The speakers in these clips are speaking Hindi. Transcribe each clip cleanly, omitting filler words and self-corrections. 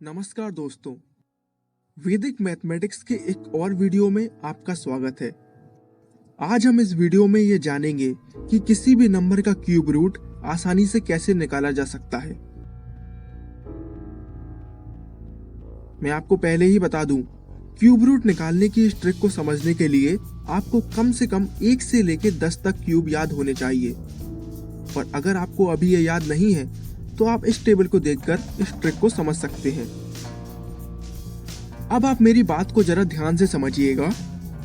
नमस्कार दोस्तों, वैदिक मैथमेटिक्स के एक और वीडियो में आपका स्वागत है। आज हम इस वीडियो में ये जानेंगे कि किसी भी नंबर का क्यूब रूट आसानी से कैसे निकाला जा सकता है। मैं आपको पहले ही बता दूं, क्यूब रूट निकालने की इस ट्रिक को समझने के लिए आपको कम से कम 1 से लेकर 10 तक क्यूब याद होने चाहिए। और अगर आपको अभी ये याद नहीं है तो आप इस टेबल को देखकर इस ट्रिक को समझ सकते हैं। अब आप मेरी बात को जरा ध्यान से समझिएगा।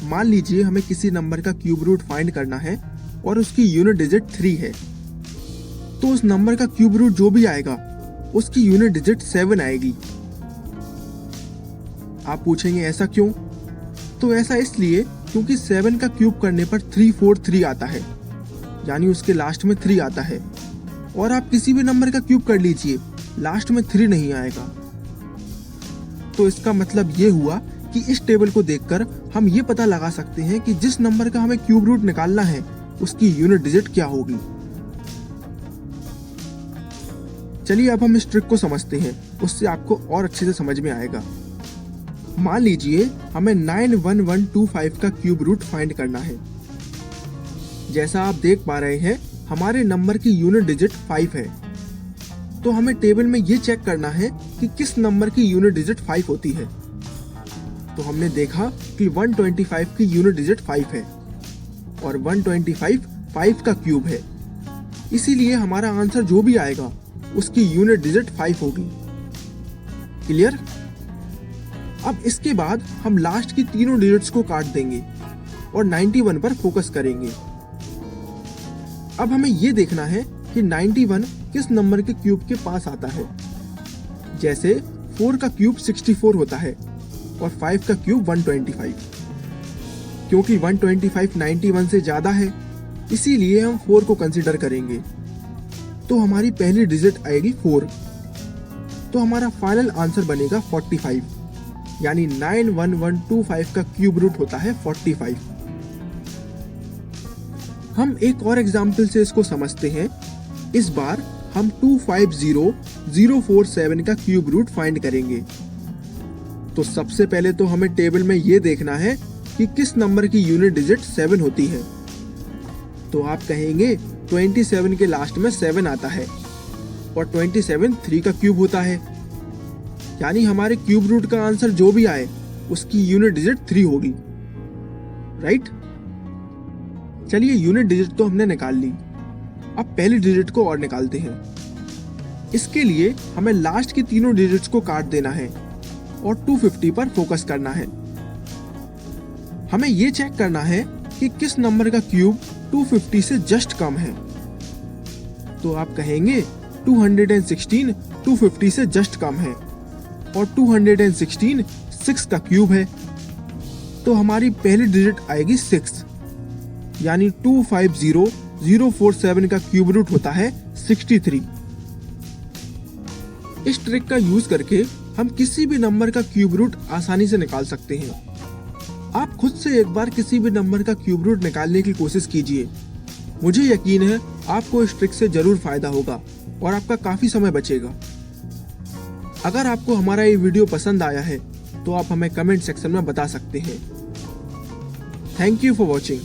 मान लीजिए हमें किसी नंबर का क्यूब रूट फाइंड करना है और उसकी यूनिट डिजिट 3 है, तो उस नंबर का क्यूब रूट जो भी आएगा उसकी यूनिट डिजिट 7 आएगी। आप पूछेंगे ऐसा क्यों? तो ऐसा इसलिए क्योंकि 7 का क्यूब करने पर 343 आता है, यानी उसके लास्ट में 3 आता है। और आप किसी भी नंबर का क्यूब कर लीजिए, लास्ट में 3 नहीं आएगा। तो इसका मतलब ये हुआ कि इस टेबल को देखकर हम ये पता लगा सकते हैं कि जिस नंबर का हमें क्यूब रूट निकालना है उसकी यूनिट डिजिट क्या होगी। चलिए अब हम इस ट्रिक को समझते हैं, उससे आपको और अच्छे से समझ में आएगा। मान लीजिए हमें 91125 का क्यूब रूट फाइंड करना है। जैसा आप देख पा रहे हैं, हमारे नंबर की यूनिट डिजिट 5 है, तो हमें टेबल में ये चेक करना है कि किस नंबर की यूनिट डिजिट 5 होती है। तो हमने देखा कि 125 की यूनिट डिजिट 5 है और 125 5 का क्यूब है, इसीलिए हमारा आंसर जो भी आएगा उसकी यूनिट डिजिट 5 होगी। क्लियर? अब इसके बाद हम लास्ट की तीनों डिजिट्स को काट देंगे और 91 पर फोकस करेंगे। अब हमें ये देखना है कि 91 किस नंबर के क्यूब के पास आता है। जैसे 4 का क्यूब 64 होता है और 5 का क्यूब 125। क्योंकि 125 91 से ज्यादा है, इसीलिए हम 4 को कंसीडर करेंगे। तो हमारी पहली डिजिट आएगी 4। तो हमारा फाइनल आंसर बनेगा 45, यानी 91125 का क्यूब रूट होता है 45। हम एक और एग्जाम्पल से इसको समझते हैं। इस बार हम 250047 का क्यूब रूट फाइंड करेंगे। तो सबसे पहले तो हमें टेबल में ये देखना है कि किस नंबर की यूनिट डिजिट 7 होती है। तो आप कहेंगे 27 के लास्ट में 7 आता है और 27 3 का क्यूब होता है, यानी हमारे क्यूब रूट का आंसर जो भी आए उसकी यूनिट डिजिट 3 होगी। राइट? चलिए यूनिट डिजिट तो हमने निकाल ली, अब पहली डिजिट को और निकालते हैं। इसके लिए हमें लास्ट की तीनों डिजिट्स को काट देना है और 250 पर फोकस करना है। हमें ये चेक करना है कि किस नंबर का क्यूब 250 से जस्ट कम है। तो आप कहेंगे 216 250 से जस्ट कम है और 216 6 का क्यूब है। तो हमारी पहली डिजिट आएगी 6, यानी 250047 का क्यूब रूट होता है 63। इस ट्रिक का यूज करके हम किसी भी नंबर का क्यूब रूट आसानी से निकाल सकते हैं। आप खुद से एक बार किसी भी नंबर का क्यूब रूट निकालने की कोशिश कीजिए। मुझे यकीन है आपको इस ट्रिक से जरूर फायदा होगा और आपका काफी समय बचेगा। अगर आपको हमारा ये वीडियो पसंद आया है तो आप हमें कमेंट सेक्शन में बता सकते हैं। Thank you for watching.